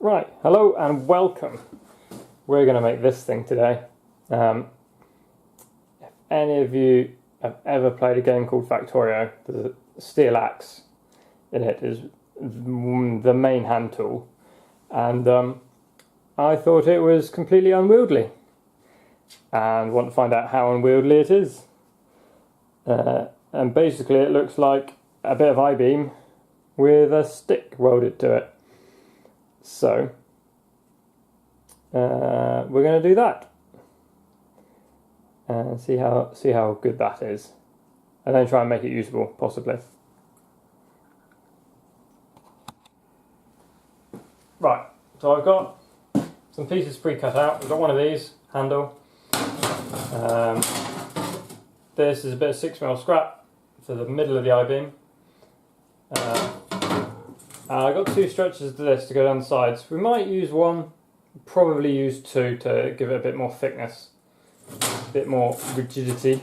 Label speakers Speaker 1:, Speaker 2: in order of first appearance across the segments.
Speaker 1: Right, hello and welcome. We're going to make this thing today. If any of you have ever played a game called Factorio, there's a steel axe in it is the main hand tool, and I thought it was completely unwieldy and want to find out how unwieldy it is. And basically it looks like a bit of I-beam with a stick welded to it. So we're going to do that and see how good that is, and then try and make it usable, possibly. Right, so I've got some pieces pre-cut out. I've got one of these handle. This is a bit of 6mm scrap for the middle of the I-beam. I've got two stretchers of this to go down the sides. We might use one, probably use two to give it a bit more thickness, a bit more rigidity,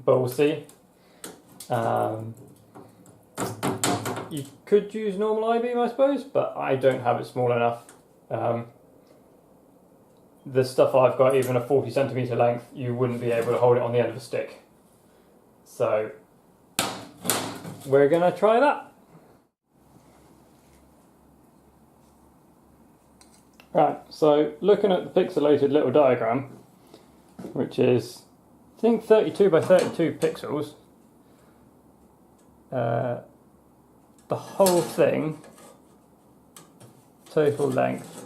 Speaker 1: but we'll see. You could use normal I-beam, I suppose, but I don't have it small enough. The stuff I've got, even a 40cm length, you wouldn't be able to hold it on the end of a stick. So we're going to try that. Right, so looking at the pixelated little diagram, which is, I think, 32 by 32 pixels, the whole thing, total length,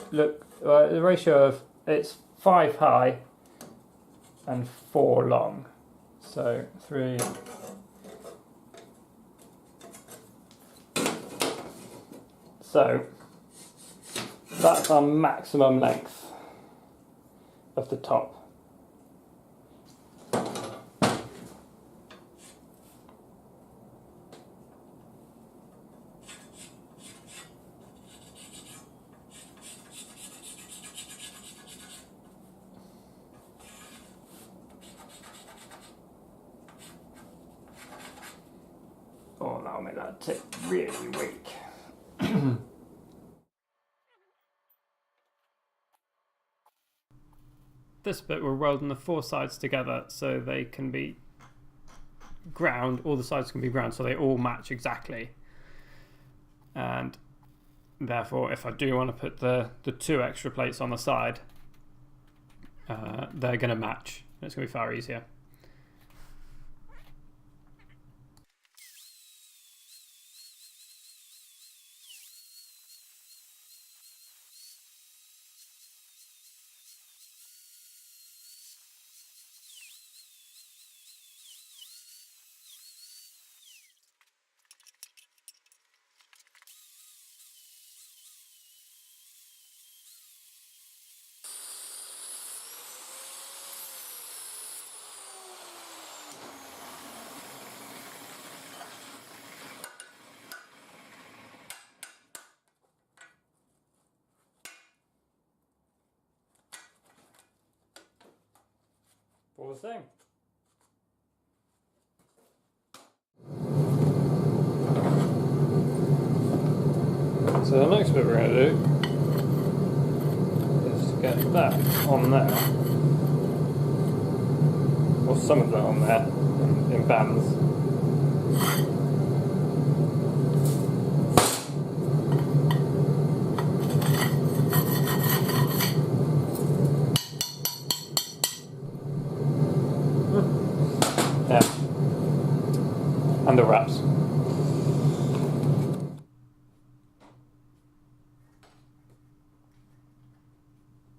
Speaker 1: look, the ratio of, it's 5 high and 4 long, so 3. So that's our maximum length of the top. Oh, that'll make that tip really weak. This bit we're welding the 4 sides together so they can be ground, all the sides can be ground so they all match exactly. And therefore if I do want to put the 2 extra plates on the side, they're going to match. It's going to be far easier. All the same. So the next bit we're going to do is to get that on there, or some of that on there, in bands. Yeah, and the wraps.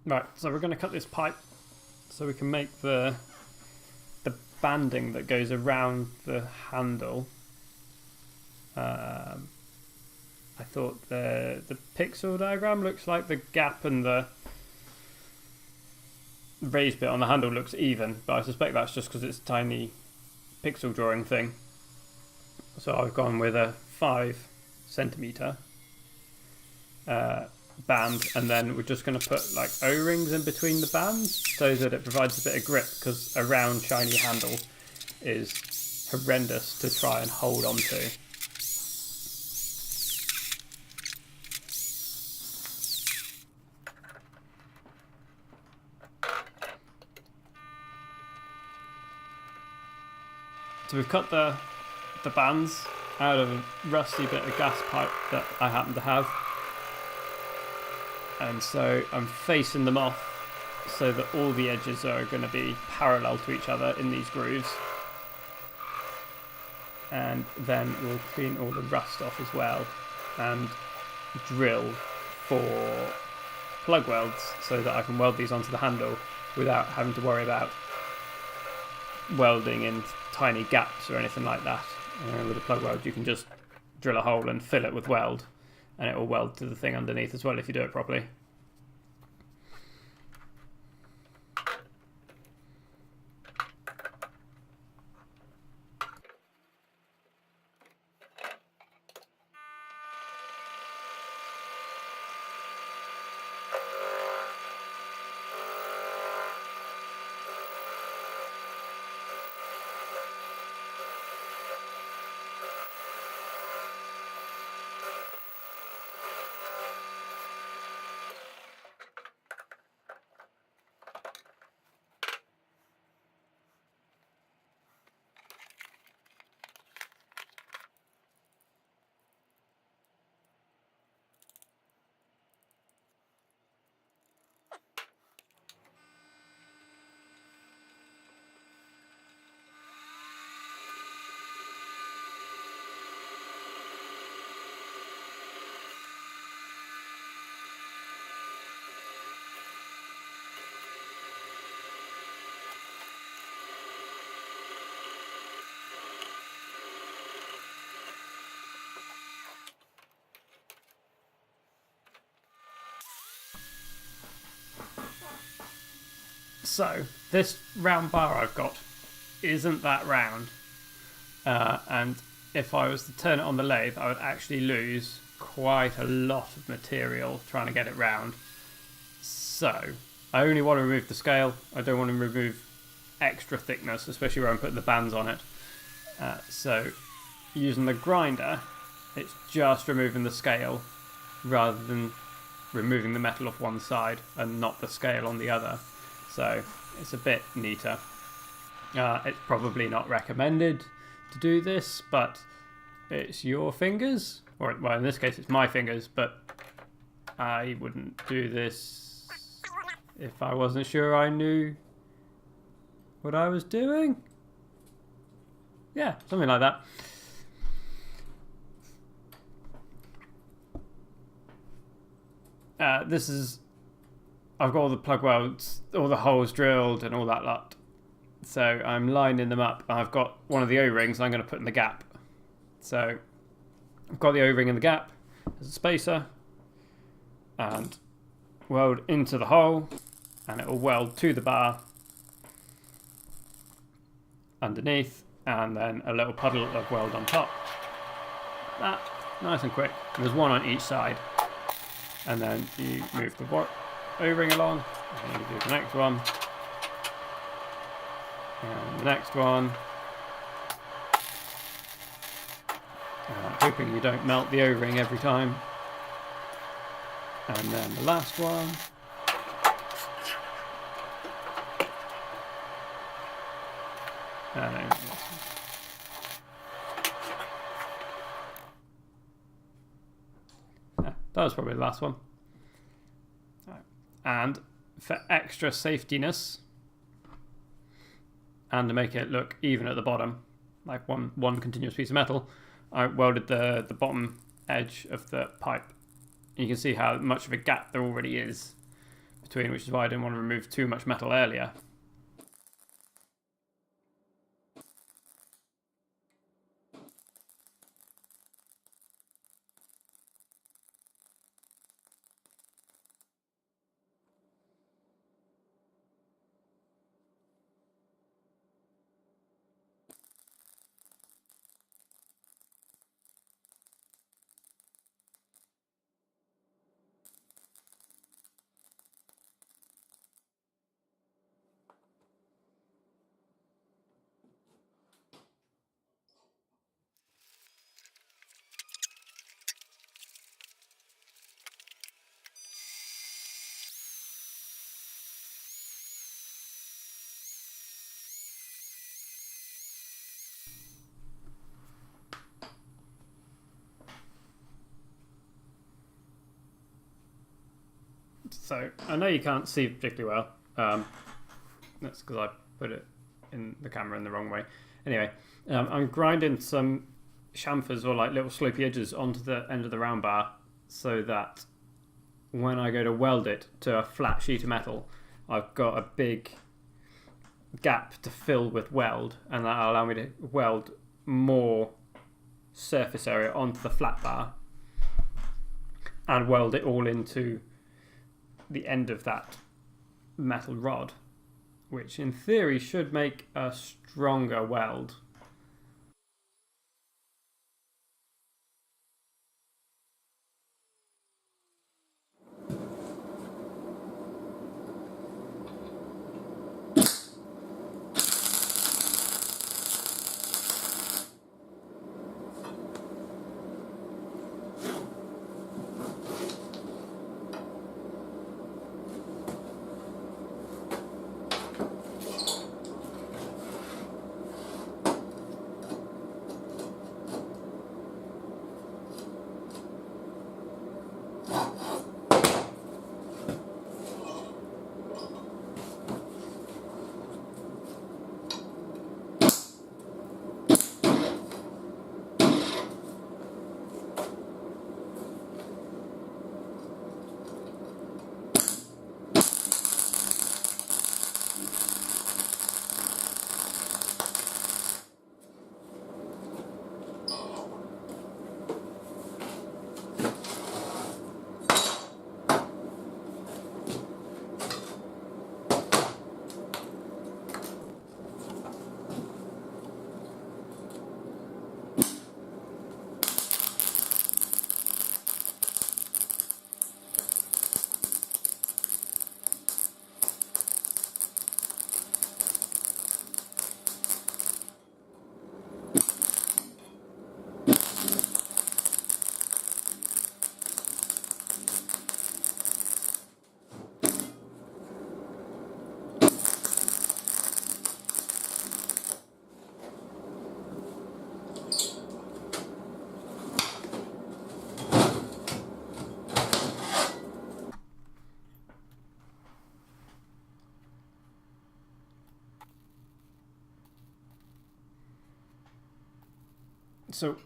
Speaker 1: Right, so we're going to cut this pipe so we can make the banding that goes around the handle. I thought the pixel diagram looks like the gap and the raised bit on the handle looks even, but I suspect that's just because it's a tiny pixel drawing thing. So I've gone with a 5cm band, and then we're just going to put like O-rings in between the bands so that it provides a bit of grip, because a round shiny handle is horrendous to try and hold on to. So we've cut the bands out of a rusty bit of gas pipe that I happen to have. And so I'm facing them off so that all the edges are going to be parallel to each other in these grooves. And then we'll clean all the rust off as well and drill for plug welds so that I can weld these onto the handle without having to worry about welding in tiny gaps or anything like that. With a plug weld you can just drill a hole and fill it with weld, and it will weld to the thing underneath as well if you do it properly. So this round bar I've got isn't that round, and if I was to turn it on the lathe I would actually lose quite a lot of material trying to get it round. So I only want to remove the scale. I don't want to remove extra thickness, especially where I'm putting the bands on it. So using the grinder, it's just removing the scale rather than removing the metal off one side and not the scale on the other. So it's a bit neater. It's probably not recommended to do this, but it's your fingers, or well, in this case it's my fingers, but I wouldn't do this if I wasn't sure I knew what I was doing. Yeah, something like that. I've got all the plug welds, all the holes drilled and all that lot. So I'm lining them up. I've got one of the O-rings I'm going to put in the gap. So I've got the O-ring in the gap as a spacer and weld into the hole, and it will weld to the bar underneath, and then a little puddle of weld on top. Like that, nice and quick. And there's one on each side. And then you move the O-ring along, and then you do the next one, and the next one. Hoping you don't melt the O-ring every time. And then the last one. And then that was probably the last one. And for extra safetiness, and to make it look even at the bottom, like one continuous piece of metal, I welded the bottom edge of the pipe. And you can see how much of a gap there already is between, which is why I didn't want to remove too much metal earlier. So I know you can't see particularly well. That's because I put it in the camera in the wrong way. Anyway, I'm grinding some chamfers or like little slopey edges onto the end of the round bar so that when I go to weld it to a flat sheet of metal, I've got a big gap to fill with weld, and that'll allow me to weld more surface area onto the flat bar and weld it all into the end of that metal rod, which in theory should make a stronger weld. So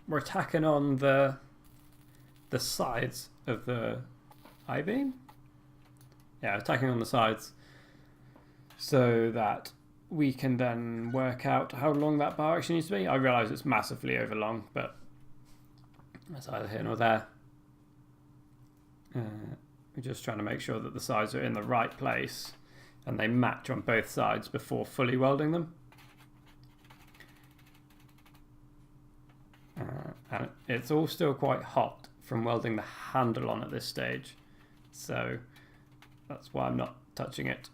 Speaker 1: we're tacking on the sides of the I-beam. Yeah, tacking on the sides so that we can then work out how long that bar actually needs to be. I realise it's massively over long, but that's either here nor there. We're just trying to make sure that the sides are in the right place and they match on both sides before fully welding them. And it's all still quite hot from welding the handle on at this stage, so that's why I'm not touching it.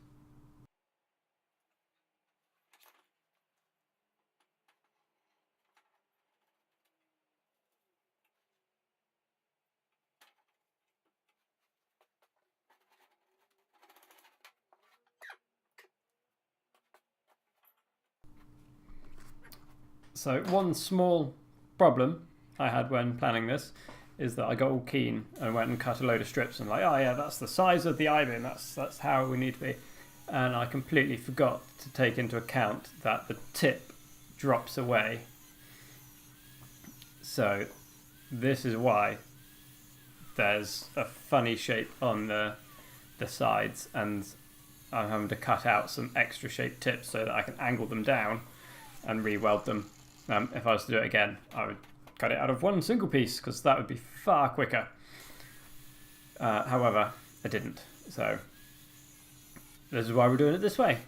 Speaker 1: So one small problem I had when planning this is that I got all keen and went and cut a load of strips and like, oh yeah, that's the size of the I-beam, that's how we need to be. And I completely forgot to take into account that the tip drops away. So this is why there's a funny shape on the sides, and I'm having to cut out some extra shaped tips so that I can angle them down and re-weld them. If I was to do it again, I would cut it out of one single piece because that would be far quicker. However, I didn't. So this is why we're doing it this way.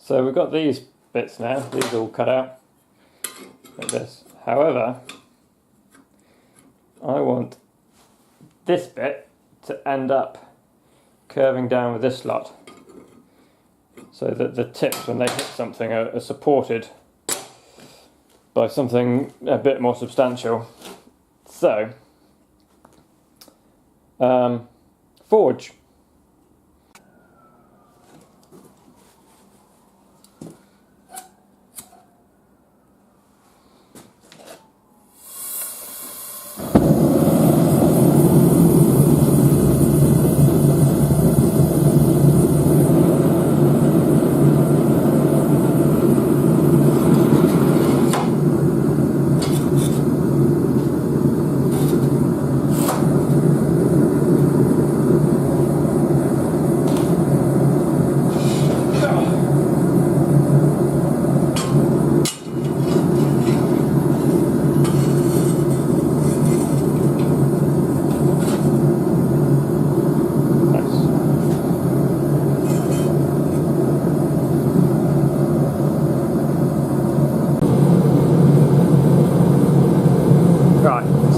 Speaker 1: So we've got these bits now, these all cut out like this. However, I want this bit to end up curving down with this slot, so that the tips, when they hit something, are supported by something a bit more substantial. So, forge.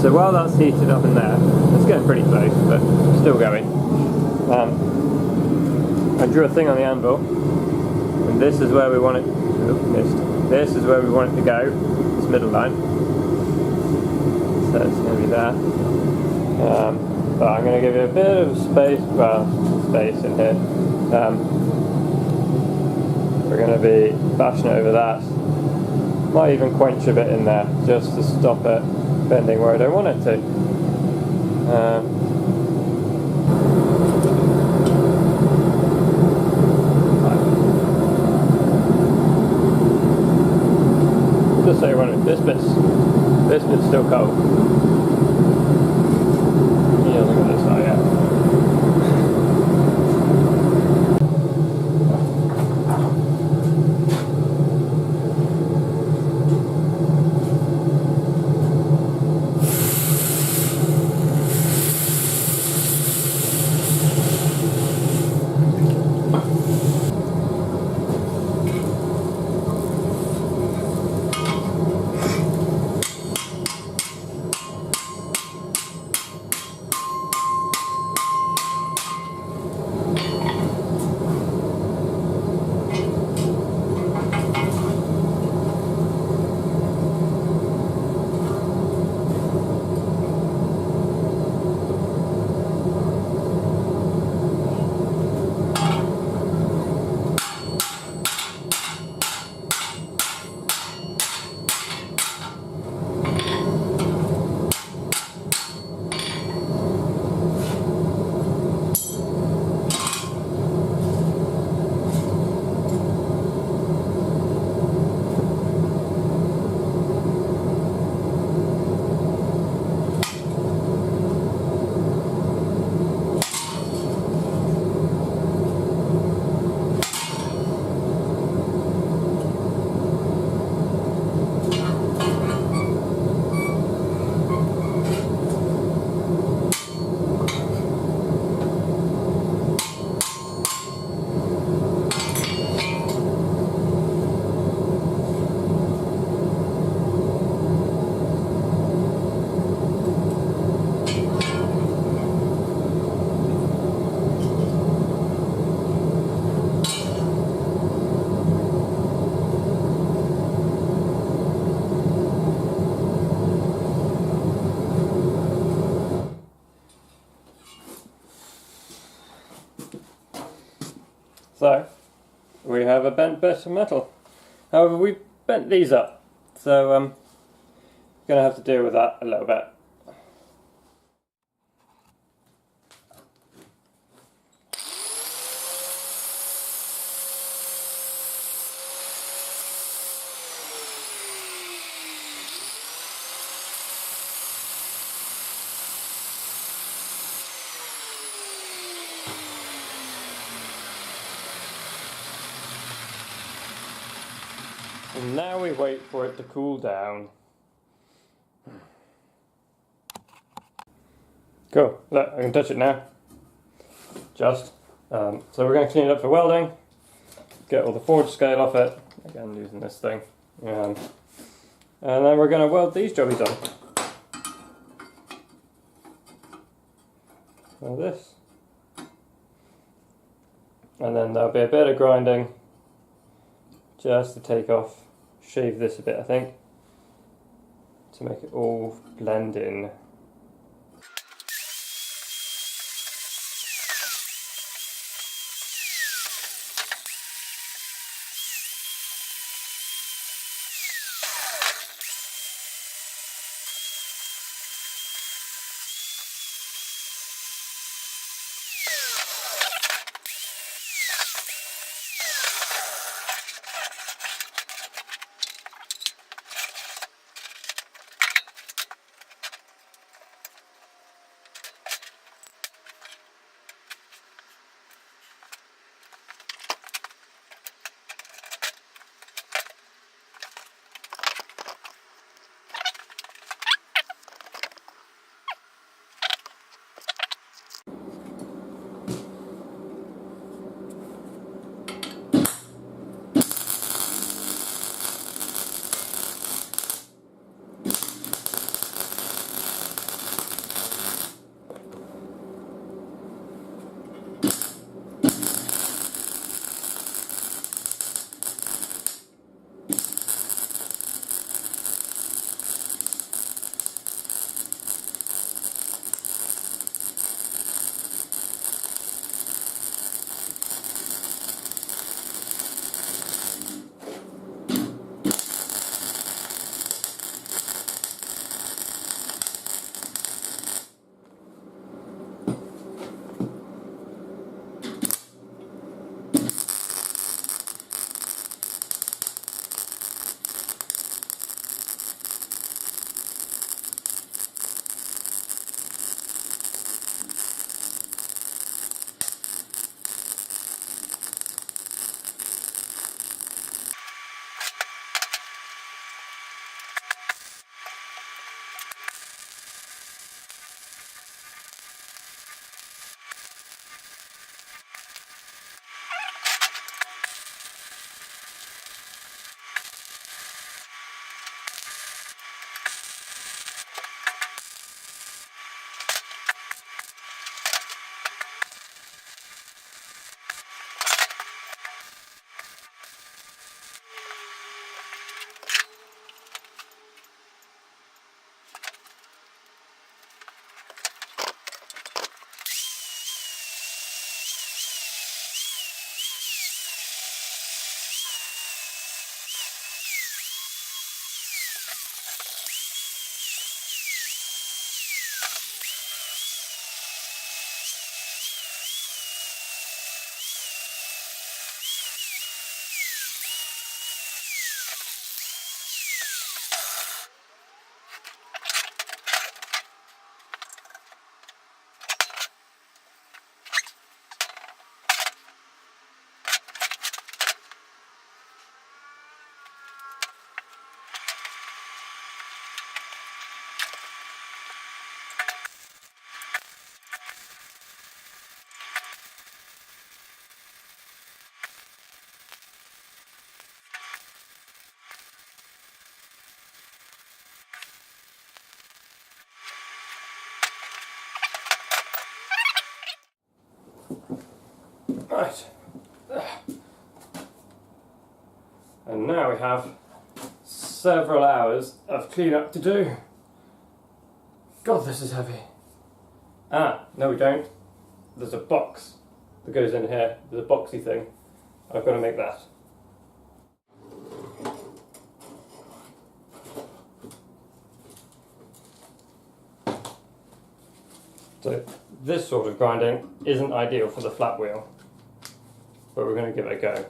Speaker 1: So while that's heated up in there, it's getting pretty close, but still going. I drew a thing on the anvil, and this is where we want it. Missed. This is where we want it to go. This middle line. So it's going to be there. But I'm going to give you a bit of space. Well, space in here. We're going to be bashing over that. Might even quench a bit in there, just to stop it bending where I don't want it to. Just so you want it, this bit's still cold. Yeah, look at this, oh yeah. So, we have a bent bit of metal. However, we bent these up, so I'm going to have to deal with that a little bit. And now we wait for it to cool down. Cool, look, I can touch it now. So we're going to clean it up for welding, get all the forge scale off it, again using this thing, and then we're going to weld these jobbies on. Like this. And then there'll be a bit of grinding just to take off, shave this a bit I think, to make it all blend in. Right. And now we have several hours of cleanup to do. God, this is heavy. Ah, no we don't. There's a box that goes in here. There's a boxy thing. I've got to make that. So this sort of grinding isn't ideal for the flat wheel, but we're going to give it a go.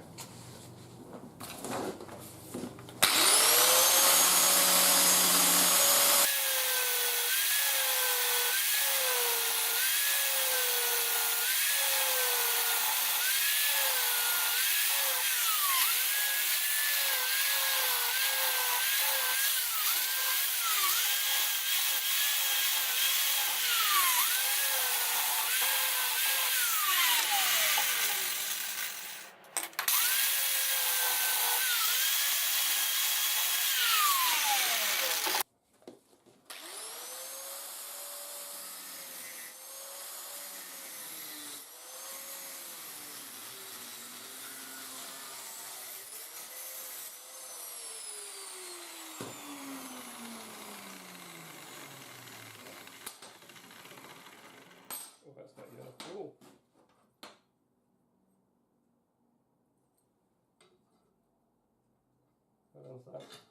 Speaker 1: instructions then.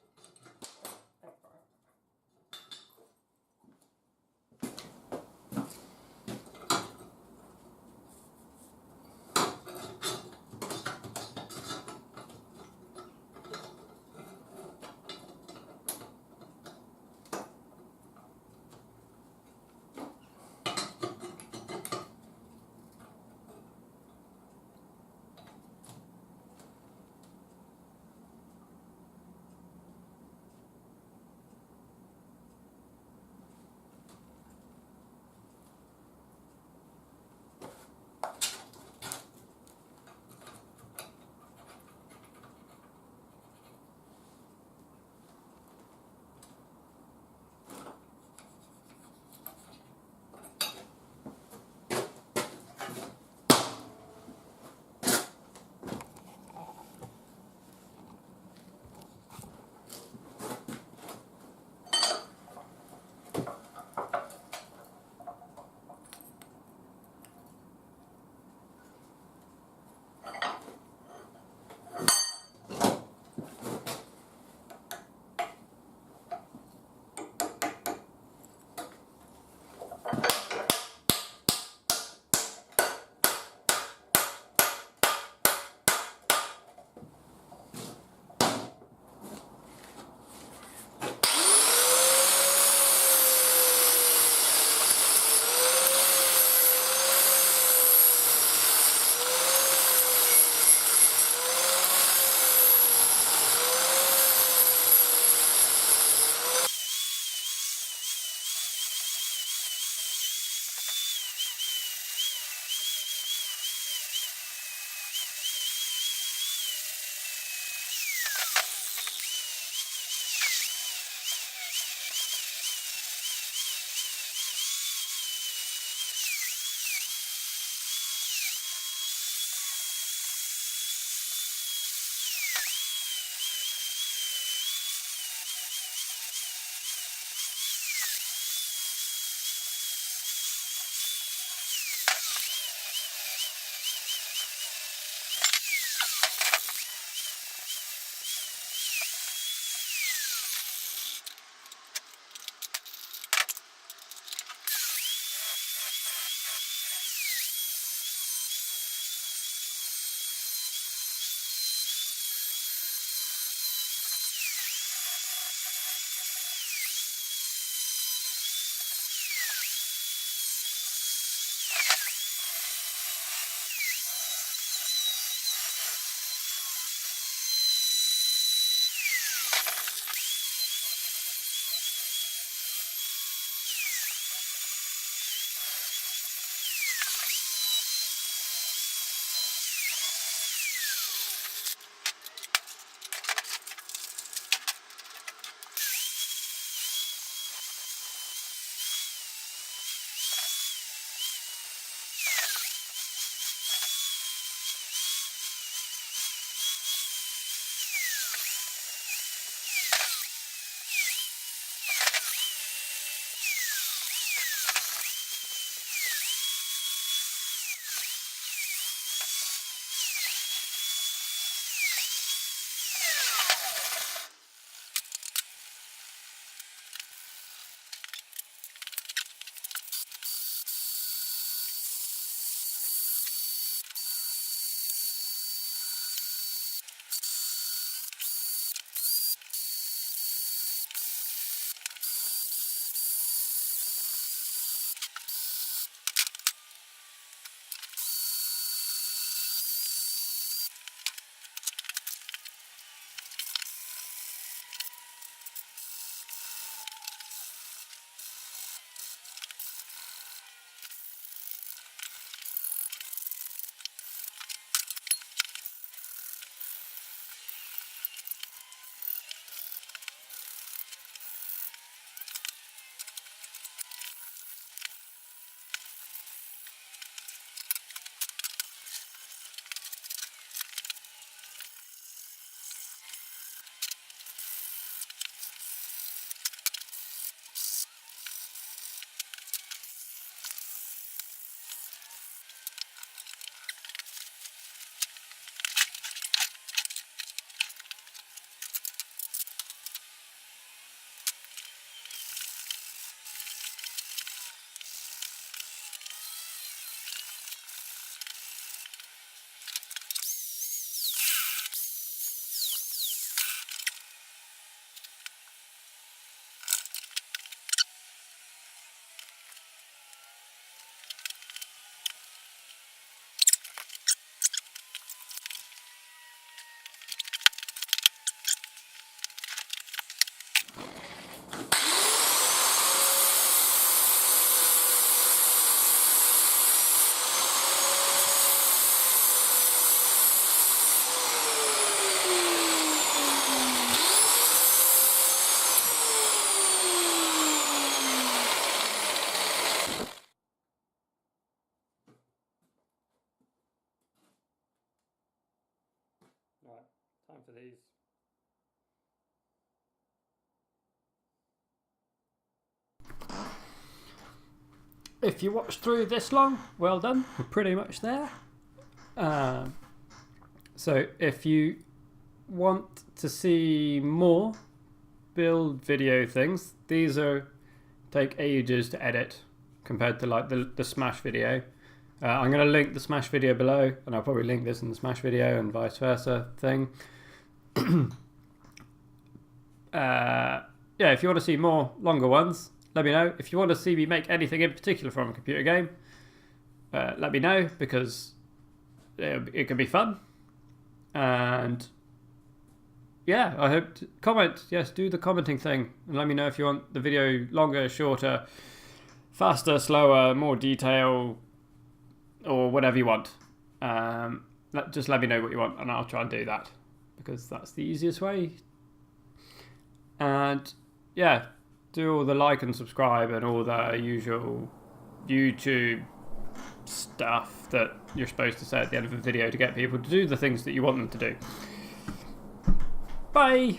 Speaker 1: onto these. If you watched through this long, well done. We're pretty much there. So if you want to see more build video things, these take ages to edit compared to like the Smash video. I'm going to link the Smash video below, and I'll probably link this in the Smash video and vice versa thing. Yeah, if you want to see more longer ones, let me know. If you want to see me make anything in particular from a computer game, let me know, because it can be fun. And yeah, I hope to comment. Yes, do the commenting thing and let me know if you want the video longer, shorter, faster, slower, more detail, or whatever you want. Just let me know what you want and I'll try and do that, because that's the easiest way. And yeah, do all the like and subscribe and all the usual YouTube stuff that you're supposed to say at the end of a video to get people to do the things that you want them to do. Bye!